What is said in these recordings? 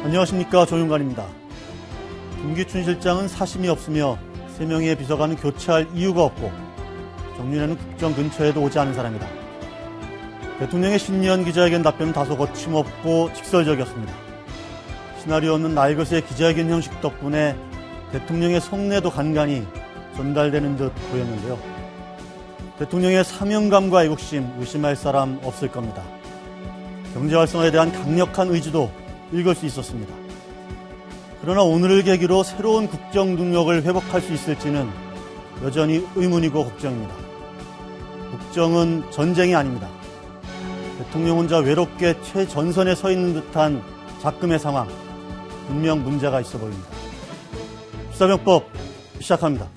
안녕하십니까, 조윤관입니다. 김기춘 실장은 사심이 없으며 3명의 비서관은 교체할 이유가 없고 정윤회는 국정 근처에도 오지 않은 사람이다. 대통령의 신년 기자회견 답변은 다소 거침없고 직설적이었습니다. 시나리오 없는 날것의 기자회견 형식 덕분에 대통령의 속내도 간간히 전달되는 듯 보였는데요. 대통령의 사명감과 애국심 의심할 사람 없을 겁니다. 경제 활성화에 대한 강력한 의지도 읽을 수 있었습니다. 그러나 오늘을 계기로 새로운 국정 능력을 회복할 수 있을지는 여전히 의문이고 걱정입니다. 국정은 전쟁이 아닙니다. 대통령 혼자 외롭게 최전선에 서 있는 듯한 작금의 상황, 분명 문제가 있어 보입니다. 수사병법 시작합니다.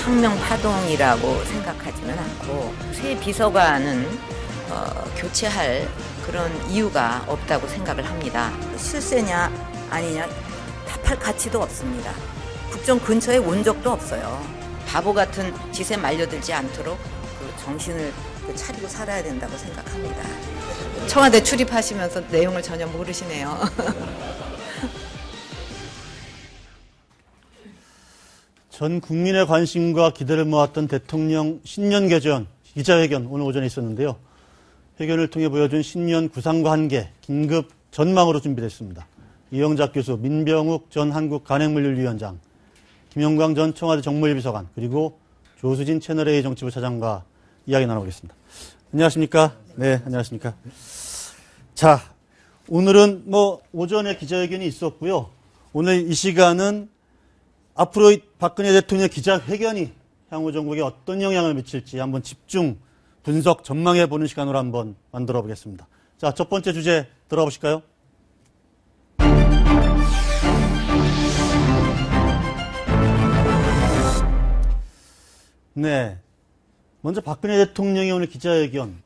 혁명파동이라고 생각하지는 않고 새 비서관은 교체할 그런 이유가 없다고 생각을 합니다. 실세냐 아니냐 답할 가치도 없습니다. 국정 근처에 온 적도 없어요. 바보 같은 짓에 말려들지 않도록 그 정신을 차리고 살아야 된다고 생각합니다. 청와대 출입하시면서 내용을 전혀 모르시네요. 전 국민의 관심과 기대를 모았던 대통령 신년 기자회견 오늘 오전에 있었는데요. 회견을 통해 보여준 신년 구상과 한계, 긴급 전망으로 준비됐습니다. 이영작 교수, 민병욱 전 한국간행물류위원장, 김영광 전 청와대 정무일비서관, 그리고 조수진 채널A 정치부 차장과 이야기 나눠보겠습니다. 안녕하십니까? 네, 안녕하십니까? 자, 오늘은 오전에 기자회견이 있었고요. 오늘 이 시간은 앞으로 박근혜 대통령의 기자회견이 향후 전국에 어떤 영향을 미칠지 한번 집중 분석 전망해보는 시간으로 한번 만들어 보겠습니다. 자, 첫 번째 주제 들어가 보실까요? 네. 먼저 박근혜 대통령이 오늘 기자회견,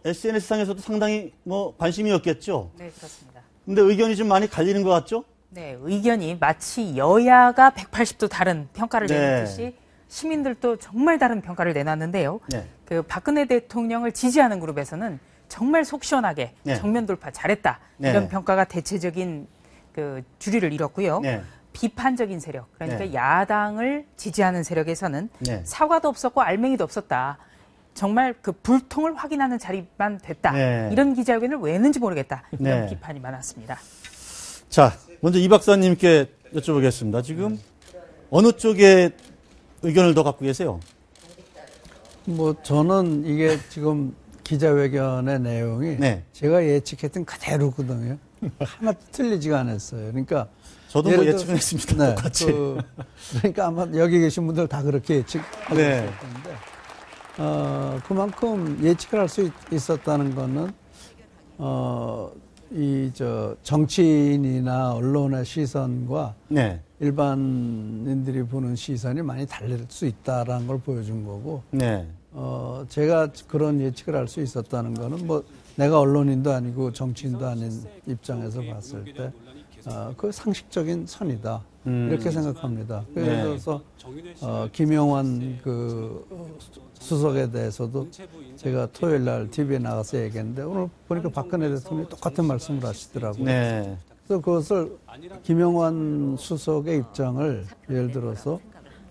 SNS상에서도 상당히 관심이었겠죠? 네, 그렇습니다. 근데 의견이 좀 많이 갈리는 것 같죠? 네, 의견이 마치 여야가 180도 다른 평가를 네. 내놓듯이 시민들도 정말 다른 평가를 내놨는데요. 네. 그 박근혜 대통령을 지지하는 그룹에서는 정말 속 시원하게 네. 정면 돌파 잘했다. 네. 이런 평가가 대체적인 그 주류를 이뤘고요. 네. 비판적인 세력, 그러니까 네. 야당을 지지하는 세력에서는 네. 사과도 없었고 알맹이도 없었다. 정말 그 불통을 확인하는 자리만 됐다. 네. 이런 기자회견을 왜 했는지 모르겠다. 이런 네. 비판이 많았습니다. 자, 먼저 이 박사님께 여쭤보겠습니다. 지금 어느 쪽에 의견을 더 갖고 계세요? 저는 이게 지금 기자회견의 내용이 네. 제가 예측했던 그대로거든요. 하나도 틀리지가 않았어요. 그러니까 저도 예측을 했습니다. 네, 똑같이. 그러니까 아마 여기 계신 분들 다 그렇게 예측하고 네. 있었는데 그만큼 예측을 할 수 있었다는 거는 정치인이나 언론의 시선과 네. 일반인들이 보는 시선이 많이 다를 수 있다라는 걸 보여준 거고, 네. 제가 그런 예측을 할 수 있었다는 거는 내가 언론인도 아니고 정치인도 아닌 입장에서 봤을 때, 그 상식적인 선이다. 이렇게 생각합니다. 그래서, 김영환 수석에 대해서도 제가 토요일 날 TV에 나가서 얘기했는데 오늘 보니까 박근혜 대통령이 똑같은 말씀을 하시더라고요. 네. 그래서 그것을 김영환 수석의 입장을 예를 들어서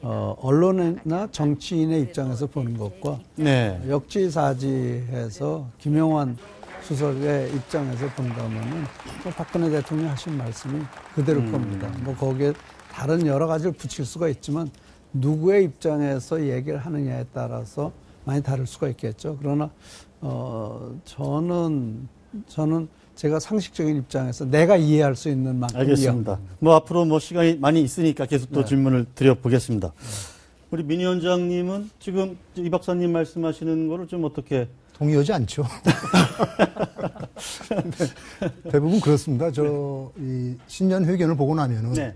언론이나 정치인의 입장에서 보는 것과 네. 역지사지해서 김영환 수석의 입장에서 본다면은 박근혜 대통령이 하신 말씀이 그대로일 겁니다. 거기에 다른 여러 가지를 붙일 수가 있지만 누구의 입장에서 얘기를 하느냐에 따라서 많이 다를 수가 있겠죠. 그러나 저는 제가 상식적인 입장에서 내가 이해할 수 있는 만큼 알겠습니다. 앞으로 시간이 많이 있으니까 계속 또 질문을 드려보겠습니다. 우리 민 위원장님은 지금 이 박사님 말씀하시는 거를 좀 어떻게 동의하지 않죠. 대부분 그렇습니다. 이 신년 회견을 보고 나면은 네.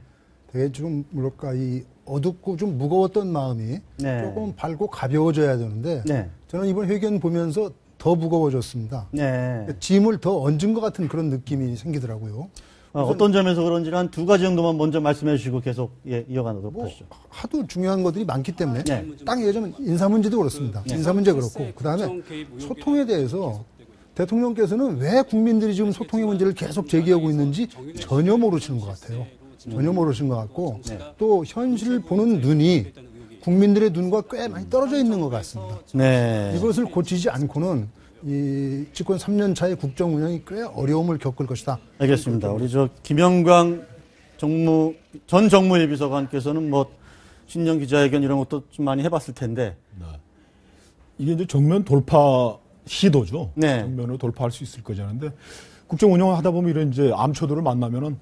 되게 좀 이 어둡고 좀 무거웠던 마음이 네. 조금 밝고 가벼워져야 되는데 네. 저는 이번 회견 보면서 더 무거워졌습니다. 네. 짐을 더 얹은 것 같은 그런 느낌이 생기더라고요. 어떤 점에서 그런지는 한 두 가지 정도만 먼저 말씀해 주시고 계속 이어가도록 하시죠. 하도 중요한 것들이 많기 때문에 네. 딱 예전에 인사 문제도 그렇습니다. 인사 문제 그렇고 그다음에 소통에 대해서 대통령께서는 왜 국민들이 지금 소통의 문제를 계속 제기하고 있는지 전혀 모르시는 것 같아요. 전혀 모르시는 것 같고 또 현실을 보는 눈이 국민들의 눈과 꽤 많이 떨어져 있는 것 같습니다. 네. 이것을 고치지 않고는 이 집권 3년 차의 국정 운영이 꽤 어려움을 겪을 것이다. 알겠습니다. 우리 김영광 전 정무위 비서관께서는 신년 기자회견 이런 것도 좀 많이 해봤을 텐데. 네. 이게 이제 정면 돌파 시도죠. 네. 정면으로 돌파할 수 있을 거잖아요. 국정 운영을 하다 보면 이런 이제 암초들을 만나면은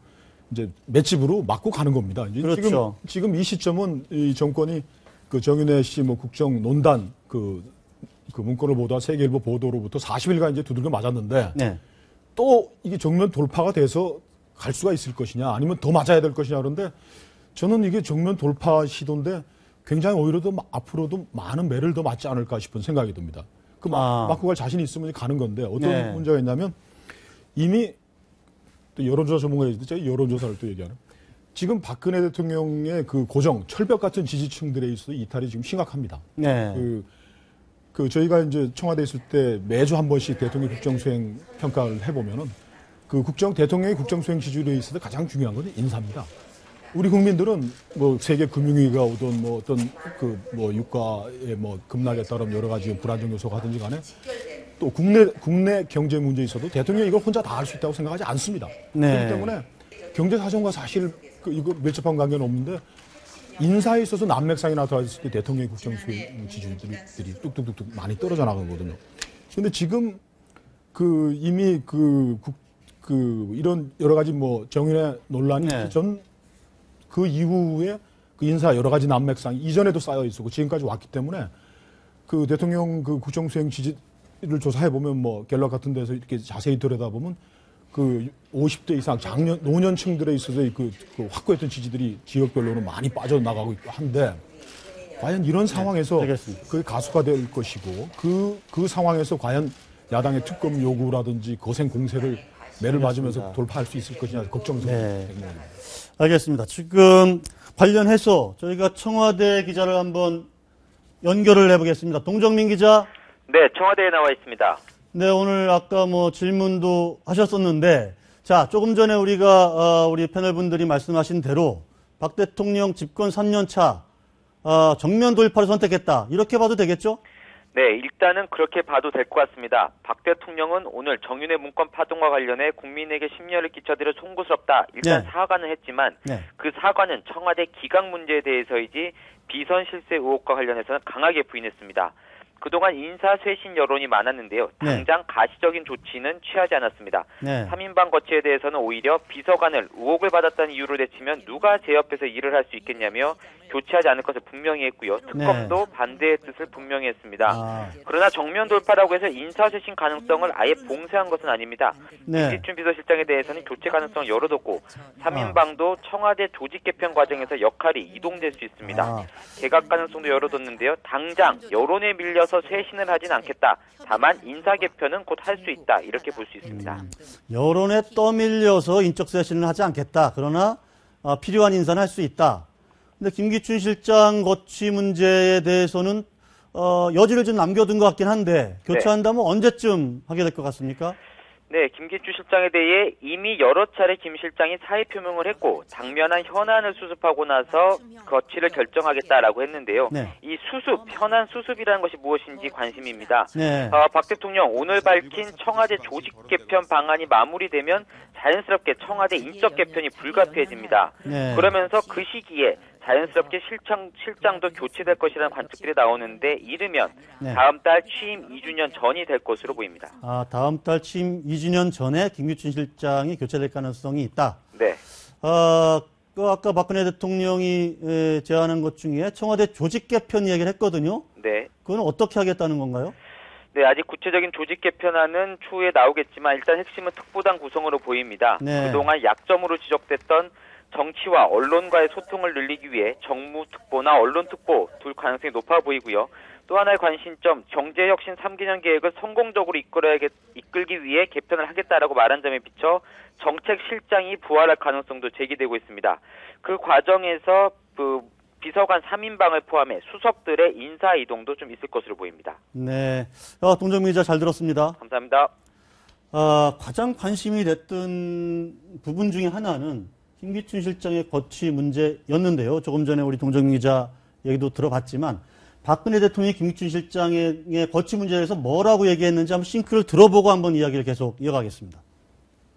이제 맷집으로 맞고 가는 겁니다. 이제 그렇죠. 지금 이 시점은 이 정권이 그 정윤회 씨 국정 논단 그 문건을 보도한 세계일보 보도로부터 40일간 이제 두들겨 맞았는데 네. 또 이게 정면 돌파가 돼서 갈 수가 있을 것이냐 아니면 더 맞아야 될 것이냐 그런데 저는 이게 정면 돌파 시도인데 굉장히 오히려 더 앞으로도 많은 매를 더 맞지 않을까 싶은 생각이 듭니다. 맞고 갈 자신이 있으면 가는 건데 어떤 네. 문제가 있냐면 이미 또 여론조사 전문가들 제가 여론조사를 또 얘기하는 지금 박근혜 대통령의 그 고정 철벽 같은 지지층들에 있어서 이탈이 지금 심각합니다. 네. 저희가 이제 청와대에 있을 때 매주 한 번씩 대통령 국정수행 평가를 해보면은 대통령의 국정수행 지지율에 있어서 가장 중요한 건 인사입니다. 우리 국민들은 세계 금융위기가 오든 어떤 유가의 급락에 따른 여러 가지 불안정 요소가 하든지 간에 또 국내 경제 문제에 있어도 대통령이 이걸 혼자 다 할 수 있다고 생각하지 않습니다. 네. 그렇기 때문에 경제 사정과 사실 이거 밀접한 관계는 없는데 인사에 있어서 난맥상이 나타났을 때 대통령의 국정수행 지지율들이 뚝뚝뚝뚝 많이 떨어져 나가거든요. 그런데 지금 이미 이런 여러 가지 정윤회 논란이 전 그 이후에 그 인사 여러 가지 난맥상 이전에도 쌓여 있었고 지금까지 왔기 때문에 그 대통령 국정수행 지지를 조사해 보면 갤럽 같은 데서 이렇게 자세히 들여다보면 50대 이상 노년층들에 있어서 확고했던 지지들이 지역별로는 많이 빠져나가고 있고 한데 과연 이런 상황에서 그게 가수가 될 것이고 그 상황에서 과연 야당의 특검 요구라든지 거센 공세를 매를 맞으면서 돌파할 수 있을 것이냐 걱정스럽습니다. 네. 알겠습니다. 지금 관련해서 저희가 청와대 기자를 한번 연결을 해보겠습니다. 동정민 기자. 네, 청와대에 나와 있습니다. 네, 오늘 아까 질문도 하셨었는데, 자, 조금 전에 우리 패널 분들이 말씀하신 대로 박 대통령 집권 3년 차, 정면 돌파를 선택했다. 이렇게 봐도 되겠죠? 네, 일단은 그렇게 봐도 될 것 같습니다. 박 대통령은 오늘 정윤회 문건 파동과 관련해 국민에게 심려를 끼쳐드려 송구스럽다. 일단 사과는 했지만 그 사과는 청와대 기강 문제에 대해서이지 비선 실세 의혹과 관련해서는 강하게 부인했습니다. 그동안 인사쇄신 여론이 많았는데요. 당장 가시적인 조치는 취하지 않았습니다. 3인방 거치에 대해서는 오히려 비서관을 의혹을 받았다는 이유로 내치면 누가 제 옆에서 일을 할 수 있겠냐며 교체하지 않을 것을 분명히 했고요. 특검도 반대의 뜻을 분명히 했습니다. 그러나 정면 돌파라고 해서 인사쇄신 가능성을 아예 봉쇄한 것은 아닙니다. 김기춘 비서실장에 대해서는 교체 가능성을 열어뒀고 3인방도 청와대 조직 개편 과정에서 역할이 이동될 수 있습니다. 개각 가능성도 열어뒀는데요. 당장 여론에 밀려서 쇄신을 하진 않겠다. 다만 인사 개편은 곧 할 수 있다. 이렇게 볼 수 있습니다. 여론에 떠밀려서 인적 쇄신을 하지 않겠다. 그러나 필요한 인사는 할 수 있다. 근데 김기춘 실장 거취 문제에 대해서는 여지를 좀 남겨둔 것 같긴 한데 교체한다면 언제쯤 하게 될 것 같습니까? 네, 김기춘 실장에 대해 이미 여러 차례 김 실장이 사의 표명을 했고 당면한 현안을 수습하고 나서 거취를 결정하겠다라고 했는데요. 이 현안 수습이라는 것이 무엇인지 관심입니다. 박 대통령 오늘 밝힌 청와대 조직 개편 방안이 마무리되면 자연스럽게 청와대 인적 개편이 불가피해집니다. 그러면서 그 시기에 자연스럽게 실장도 교체될 것이라는 관측들이 나오는데 이르면 다음 달 취임 2주년 전이 될 것으로 보입니다. 다음 달 취임 2주년 전에 김기춘 실장이 교체될 가능성이 있다. 네. 아까 박근혜 대통령이 제안한 것 중에 청와대 조직 개편 이야기를 했거든요. 네. 그건 어떻게 하겠다는 건가요? 네, 아직 구체적인 조직 개편안은 추후에 나오겠지만 일단 핵심은 특보당 구성으로 보입니다. 그동안 약점으로 지적됐던 정치와 언론과의 소통을 늘리기 위해 정무특보나 언론특보 둘 가능성이 높아 보이고요. 또 하나의 관심점, 경제혁신 3개년 계획을 성공적으로 이끌기 위해 개편을 하겠다라고 말한 점에 비춰 정책 실장이 부활할 가능성도 제기되고 있습니다. 그 과정에서 비서관 3인방을 포함해 수석들의 인사 이동도 좀 있을 것으로 보입니다. 네, 동정민 기자 잘 들었습니다. 감사합니다. 가장 관심이 됐던 부분 중에 하나는 김기춘 실장의 거취 문제였는데요. 조금 전에 우리 동정민 기자 얘기도 들어봤지만 박근혜 대통령이 김기춘 실장의 거취 문제에 대해서 뭐라고 얘기했는지 한번 싱크를 들어보고 한번 이야기를 계속 이어가겠습니다.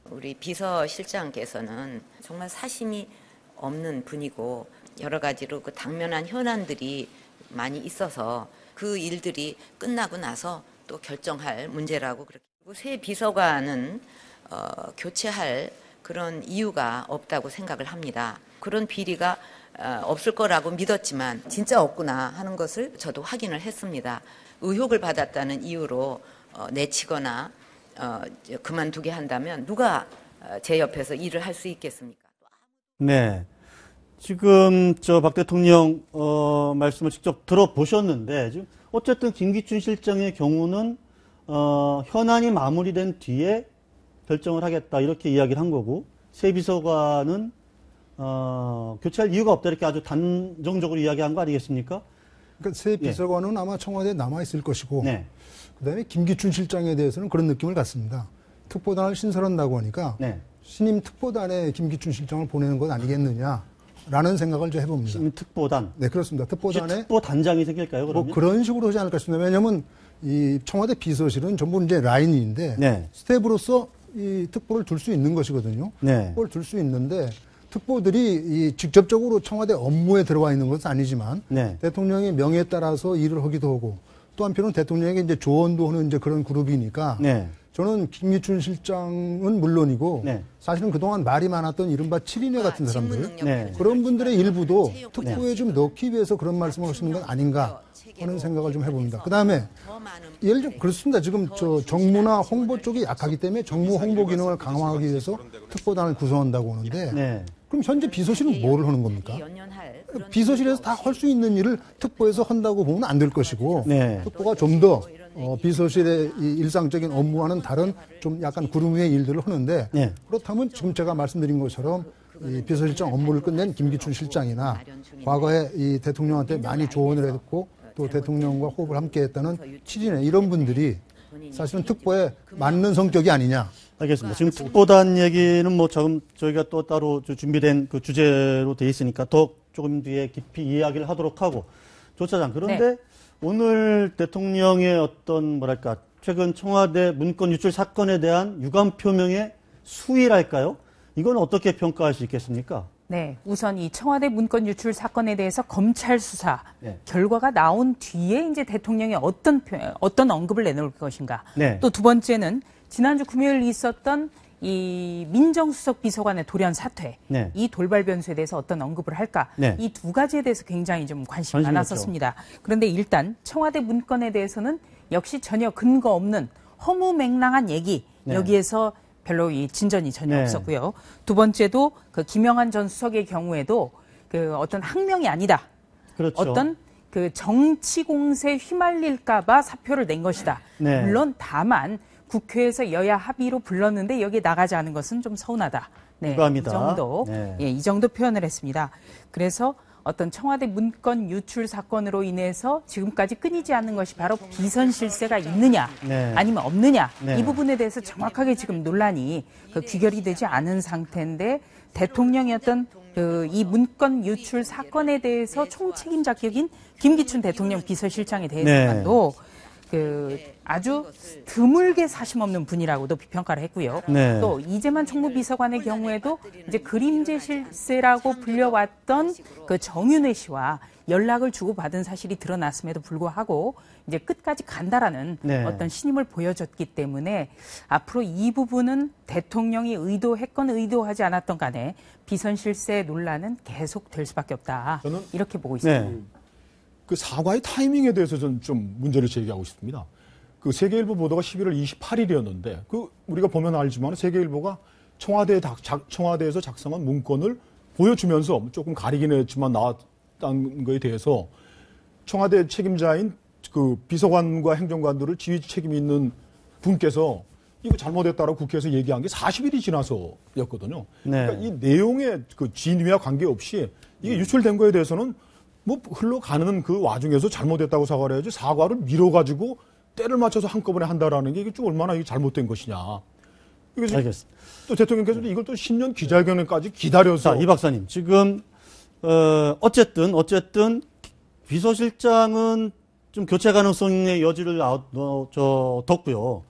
우리 비서실장께서는 정말 사심이 없는 분이고 여러 가지로 그 당면한 현안들이 많이 있어서 그 일들이 끝나고 나서 또 결정할 문제라고 그렇게. 새 비서관은 교체할 그런 이유가 없다고 생각을 합니다. 그런 비리가 없을 거라고 믿었지만 진짜 없구나 하는 것을 저도 확인을 했습니다. 의혹을 받았다는 이유로 내치거나 그만두게 한다면 누가 제 옆에서 일을 할 수 있겠습니까? 네. 지금 박 대통령 말씀을 직접 들어보셨는데 지금 어쨌든 김기춘 실장의 경우는 현안이 마무리된 뒤에 결정을 하겠다 이렇게 이야기를 한 거고 새 비서관은 교체할 이유가 없다 이렇게 아주 단정적으로 이야기한 거 아니겠습니까? 그러니까 새 비서관은 아마 청와대에 남아있을 것이고 네. 그다음에 김기춘 실장에 대해서는 그런 느낌을 갖습니다. 특보단을 신설한다고 하니까 네. 신임 특보단에 김기춘 실장을 보내는 것 아니겠느냐라는 생각을 좀 해봅니다. 신임 특보단. 네, 그렇습니다. 특보단에 특보단장이 생길까요? 그러면? 뭐 그런 식으로 하지 않을까 싶습니다. 왜냐하면 이 청와대 비서실은 전부 이제 라인인데 네. 스텝으로서 이 특보를 둘 수 있는 것이거든요. 네. 특보를 둘 수 있는데 특보들이 이 직접적으로 청와대 업무에 들어와 있는 것은 아니지만 네. 대통령의 명예에 따라서 일을 하기도 하고 또 한편은 대통령에게 이제 조언도 하는 이제 그런 그룹이니까 네. 저는 김기춘 실장은 물론이고 네. 사실은 그동안 말이 많았던 이른바 7인회 같은 사람들 네. 그런 분들의 일부도 특보에 좀 넣기 위해서 그런 말씀을 하시는 건 아닌가 하는 생각을 좀 해봅니다. 그다음에 예를 들어 그렇습니다. 지금 정무나 홍보 쪽이 약하기 때문에 정무 홍보 기능을 강화하기 위해서 특보단을 구성한다고 하는데 네. 그럼 현재 비서실은 뭘 하는 겁니까? 비서실에서 다 할 수 있는 일을 특보에서 한다고 보면 안 될 것이고 네. 특보가 좀 더 비서실의 이 일상적인 업무와는 다른 좀 약간 구름 위의 일들을 하는데 네. 그렇다면 지금 제가 말씀드린 것처럼 이 비서실장 업무를 끝낸 김기춘 실장이나 과거에 이 대통령한테 많이 조언을 했고 또 대통령과 호흡을 함께했다는 7인회 이런 분들이 사실은 특보에 맞는 성격이 아니냐. 알겠습니다. 지금 특보단 얘기는 뭐 저희가 또 따로 준비된 그 주제로 돼 있으니까 더 조금 뒤에 깊이 이야기를 하도록 하고 조 차장 그런데 네. 오늘 대통령의 어떤 뭐랄까 최근 청와대 문건 유출 사건에 대한 유감 표명의 수위랄까요? 이건 어떻게 평가할 수 있겠습니까? 네, 우선 이 청와대 문건 유출 사건에 대해서 검찰 수사 네. 결과가 나온 뒤에 이제 대통령이 어떤 언급을 내놓을 것인가. 네. 또 두 번째는 지난주 금요일 있었던 이 민정수석 비서관의 돌연 사퇴, 네. 이 돌발 변수에 대해서 어떤 언급을 할까. 네. 이 두 가지에 대해서 굉장히 좀 관심이 많았었습니다. 그런데 일단 청와대 문건에 대해서는 역시 전혀 근거 없는 허무맹랑한 얘기, 네. 여기에서 별로 이 진전이 전혀 네. 없었고요. 두 번째도 그 김영한 전 수석의 경우에도 그 어떤 항명이 아니다. 그렇죠. 어떤 그 정치 공세에 휘말릴까봐 사표를 낸 것이다. 네. 물론 다만 국회에서 여야 합의로 불렀는데 여기에 나가지 않은 것은 좀 서운하다. 네, 유감이다. 이 정도, 네. 이 정도 표현을 했습니다. 그래서 어떤 청와대 문건 유출 사건으로 인해서 지금까지 끊이지 않는 것이 바로 비선 실세가 있느냐 네. 아니면 없느냐 네. 이 부분에 대해서 정확하게 지금 논란이 귀결이 되지 않은 상태인데 대통령의 어떤 이 문건 유출 사건에 대해서 총책임자 격인 김기춘 대통령 비서실장에 대해서도 아주 드물게 사심 없는 분이라고도 비평가를 했고요. 네. 또 이재만 총무비서관의 경우에도 이제 그림제 실세라고 불려왔던 그 정윤회 씨와 연락을 주고받은 사실이 드러났음에도 불구하고 이제 끝까지 간다라는 네. 어떤 신임을 보여줬기 때문에 앞으로 이 부분은 대통령이 의도했건 의도하지 않았던 간에 비선 실세 논란은 계속될 수밖에 없다. 저는 이렇게 보고 있습니다. 네. 그 사과의 타이밍에 대해서 저는 좀 문제를 제기하고 싶습니다. 그 세계일보 보도가 11월 28일이었는데 그 우리가 보면 알지만 세계일보가 청와대에서 작성한 문건을 보여주면서 조금 가리긴 했지만 나왔다는 거에 대해서 청와대 책임자인 그 비서관과 행정관들을 지휘 책임이 있는 분께서 이거 잘못했다라고 국회에서 얘기한 게 40일이 지나서였거든요. 네. 그러니까 이 내용의 그 진위와 관계없이 이게 유출된 거에 대해서는 뭐 흘러가는 그 와중에서 잘못했다고 사과를 해야지 사과를 미뤄가지고 때를 맞춰서 한꺼번에 한다라는 게 이게 좀 얼마나 이게 잘못된 것이냐. 알겠습니다. 또 대통령께서도 이걸 또 신년 기자회견까지 기다려서. 자, 이 박사님. 지금, 어쨌든 비서실장은 좀 교체 가능성의 여지를 뒀고요.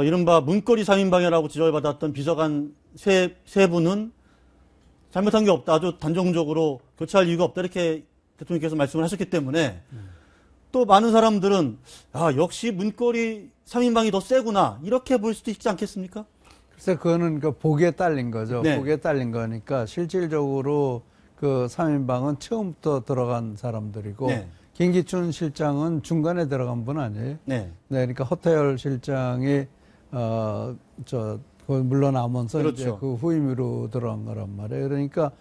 이른바 문거리 3인방해라고 지적받았던 비서관 세 분은 잘못한 게 없다. 아주 단정적으로 교체할 이유가 없다. 이렇게 대통령께서 말씀을 하셨기 때문에 또 많은 사람들은 역시 문거리 3인방이 더 세구나. 이렇게 볼 수도 있지 않겠습니까? 글쎄, 그거는 그 보기에 딸린 거죠. 네. 보기에 딸린 거니까 실질적으로 그 3인방은 처음부터 들어간 사람들이고 네. 김기춘 실장은 중간에 들어간 분 아니에요? 네. 그러니까 허태열 실장이 물러나면서 그렇죠. 이제 그 후임으로 들어간 거란 말이에요. 그러니까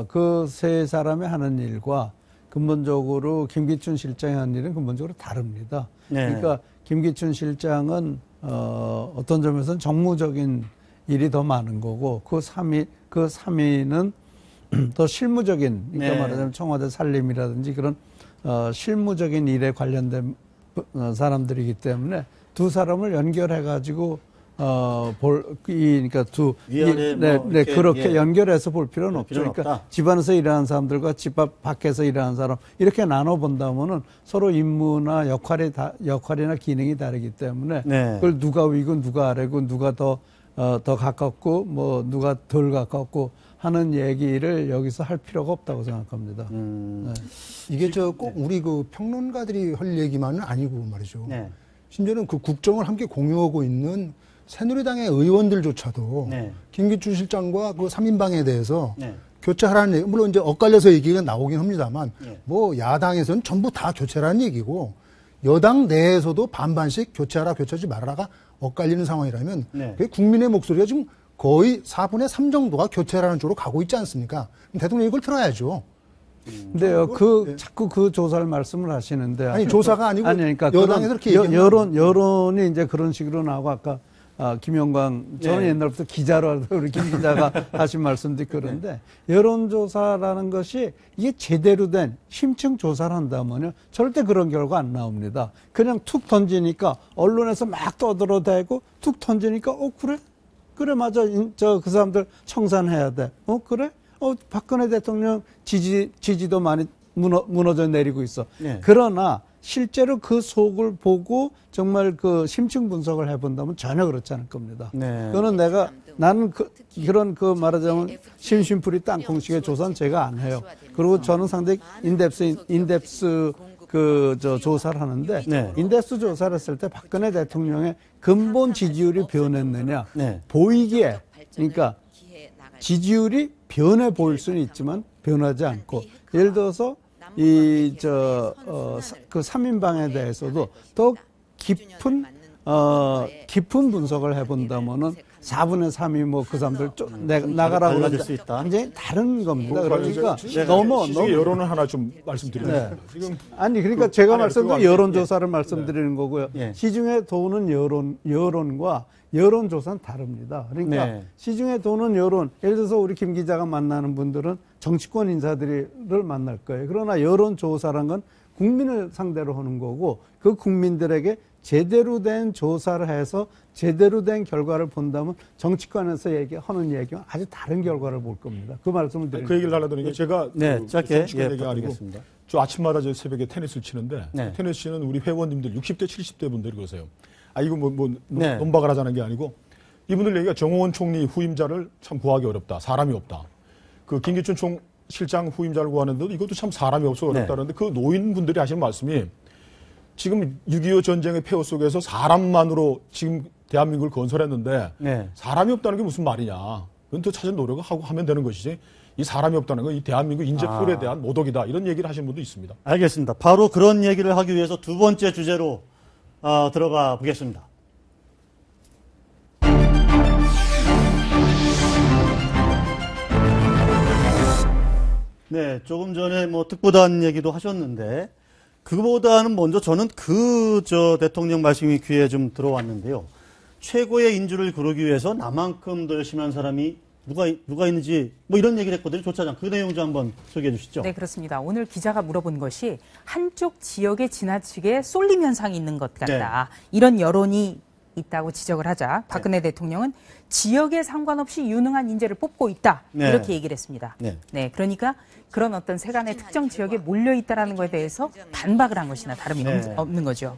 그 세 사람이 하는 일과 근본적으로 김기춘 실장이 하는 일은 근본적으로 다릅니다. 네. 그러니까 김기춘 실장은 어떤 점에서는 정무적인 일이 더 많은 거고 그 3위는 더 실무적인, 그러니까 네. 말하자면 청와대 살림이라든지 그런 실무적인 일에 관련된 사람들이기 때문에 두 사람을 연결해가지고 그러니까 그렇게 연결해서 볼 필요는 없죠. 그러니까 집 안에서 일하는 사람들과 집 밖에서 일하는 사람 이렇게 나눠 본다면은 서로 임무나 역할이나 기능이 다르기 때문에 네. 그걸 누가 위고 누가 아래고 누가 더 가깝고 뭐 누가 덜 가깝고 하는 얘기를 여기서 할 필요가 없다고 생각합니다. 네. 이게 꼭 우리 그 평론가들이 할 얘기만은 아니고 말이죠. 네. 심지어는 그 국정을 함께 공유하고 있는 새누리당의 의원들조차도 네. 김기춘 실장과 그 3인방에 대해서 네. 교체하라는 얘기, 물론 이제 엇갈려서 얘기가 나오긴 합니다만 네. 뭐 야당에서는 전부 다 교체라는 얘기고 여당 내에서도 반반씩 교체하라 교체하지 말아라가 엇갈리는 상황이라면 네. 그게 국민의 목소리가 지금 거의 4분의 3 정도가 교체라는 쪽으로 가고 있지 않습니까? 그럼 대통령이 이걸 들어야죠. 근데요, 자꾸 그 조사를 말씀을 하시는데. 아니, 조사가 아니고 그러니까 여당에서 그렇게 얘기하면 여론이 이제 그런 식으로 나오고 아까 김영광, 저는 네. 옛날부터 기자로 우리 김 기자가 하신 말씀도 그런데 여론조사라는 것이 이게 제대로 된 심층 조사를 한다면요 절대 그런 결과 안 나옵니다. 그냥 툭 던지니까 언론에서 막 떠들어대고 툭 던지니까 그래 맞아 그 사람들 청산해야 돼. 그래? 박근혜 대통령 지지도 많이 무너져 내리고 있어. 네. 그러나 실제로 그 속을 보고 정말 그 심층 분석을 해본다면 전혀 그렇지 않을 겁니다. 네. 그거는 나는 그런 말하자면 심심풀이 땅콩식의 조사는 제가 안 해요. 그리고 저는 상당히 인덱스 조사를 하는데 네. 인덱스 조사를 했을 때 박근혜 대통령의 근본 지지율이 변했느냐 네. 보이기에 그러니까 지지율이 변해 보일 수는 있지만 변하지 않고 예를 들어서 그 3인방에 대해서도 더 깊은 분석을 해본다면은 4분의 3이 뭐 그 사람들 나가라고 달라질 수 있다. 완전히 다른 겁니다. 그러니까 너무 여론을 하나 좀 말씀드리겠습니다. 네. 지금 아니 그러니까 제가 말씀드린 여론조사를 말씀드리는 거고요. 예. 시중에 도는 여론과 여론조사는 다릅니다. 그러니까 네. 시중에 도는 여론, 예를 들어서 우리 김 기자가 만나는 분들은 정치권 인사들을 만날 거예요. 그러나 여론조사란 건 국민을 상대로 하는 거고 그 국민들에게 제대로 된 조사를 해서 제대로 된 결과를 본다면 정치권에서 하는 얘기와 아주 다른 결과를 볼 겁니다. 그 말씀을 드립니다. 그 얘기를 하려던 게 제가 짧게 얘기가 아니고 저 아침마다 저 새벽에 테니스를 치는데 테니스 치는 우리 회원님들 60대 70대 분들이 그러세요. 이거 논박을 하자는 게 아니고 이분들 얘기가 정호원 총리 후임자를 참 구하기 어렵다. 사람이 없다. 그 김기춘 실장 후임자를 구하는데도 이것도 참 사람이 없어 어렵다는데 그 노인분들이 하시는 말씀이 지금 6.25 전쟁의 폐허 속에서 사람만으로 지금 대한민국을 건설했는데 사람이 없다는 게 무슨 말이냐. 그건 더 찾은 노력을 하고 하면 되는 것이지 이 사람이 없다는 건 이 대한민국 인재풀에 대한 모독이다. 이런 얘기를 하시는 분도 있습니다. 알겠습니다. 바로 그런 얘기를 하기 위해서 두 번째 주제로 들어가 보겠습니다. 네, 조금 전에 특보단 얘기도 하셨는데 그보다는 먼저 저는 대통령 말씀이 귀에 좀 들어왔는데요. 최고의 인주를 그루기 위해서 나만큼 더 열심히 한 사람이 누가 있는지 뭐 이런 얘기를 했거든요. 조차장. 그 내용 좀 한번 소개해 주시죠. 네, 그렇습니다. 오늘 기자가 물어본 것이 한쪽 지역에 지나치게 쏠림 현상이 있는 것 같다. 네. 이런 여론이 있다고 지적을 하자 박근혜 대통령은 지역에 상관없이 유능한 인재를 뽑고 있다. 네. 이렇게 얘기를 했습니다. 네. 네, 그러니까 그런 어떤 세간의 특정 지역에 몰려 있다라는 것에 대해서 반박을 한 것이나 다름이 없는 거죠.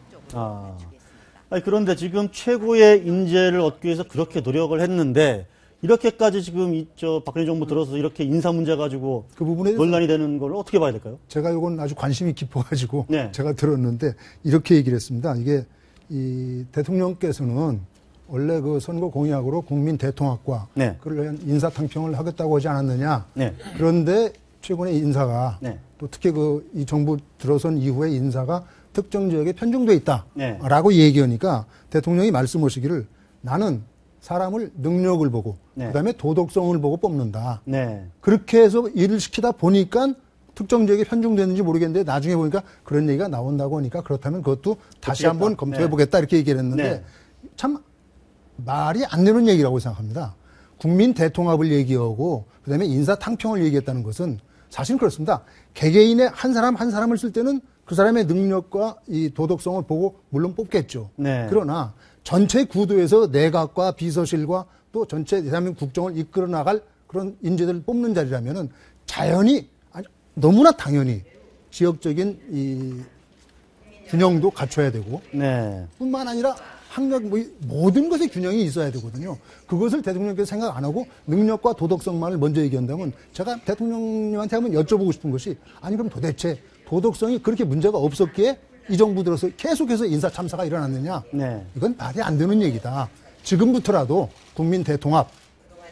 아니, 그런데 지금 최고의 인재를 얻기 위해서 그렇게 노력을 했는데 이렇게까지 지금 박근혜 정부 들어서 이렇게 인사 문제 가지고 그 부분에 논란이 되는 걸 어떻게 봐야 될까요? 제가 이건 아주 관심이 깊어가지고 제가 들었는데 이렇게 얘기를 했습니다. 이게 이 대통령께서는 원래 그 선거 공약으로 국민 대통합과 그를 위한 인사 탕평을 하겠다고 하지 않았느냐. 그런데 최근에 인사가 또 특히 이 정부 들어선 이후에 인사가 특정 지역에 편중돼 있다라고 얘기하니까 대통령이 말씀하시기를 나는 사람을 능력을 보고 그다음에 도덕성을 보고 뽑는다. 그렇게 해서 일을 시키다 보니까 특정 지역에 편중됐는지 모르겠는데 나중에 보니까 그런 얘기가 나온다고 하니까 그렇다면 그것도 다시 한번 검토해 보겠다 이렇게 얘기를 했는데 참 말이 안 되는 얘기라고 생각합니다. 국민 대통합을 얘기하고 그다음에 인사 탕평을 얘기했다는 것은 사실은 그렇습니다. 개개인의 한 사람 한 사람을 쓸 때는 그 사람의 능력과 이 도덕성을 보고 물론 뽑겠죠. 그러나 전체 구도에서 내각과 비서실과 또 전체 대한민국 국정을 이끌어 나갈 그런 인재들을 뽑는 자리라면은 자연히 너무나 당연히 지역적인 이 균형도 갖춰야 되고 뿐만 아니라 학력 모든 것의 균형이 있어야 되거든요. 그것을 대통령께서 생각 안 하고 능력과 도덕성만을 먼저 얘기한다면 제가 대통령님한테 한번 여쭤보고 싶은 것이 아니 그럼 도대체 도덕성이 그렇게 문제가 없었기에 이 정부 들어서 계속해서 인사 참사가 일어났느냐. 이건 말이 안 되는 얘기다. 지금부터라도 국민 대통합,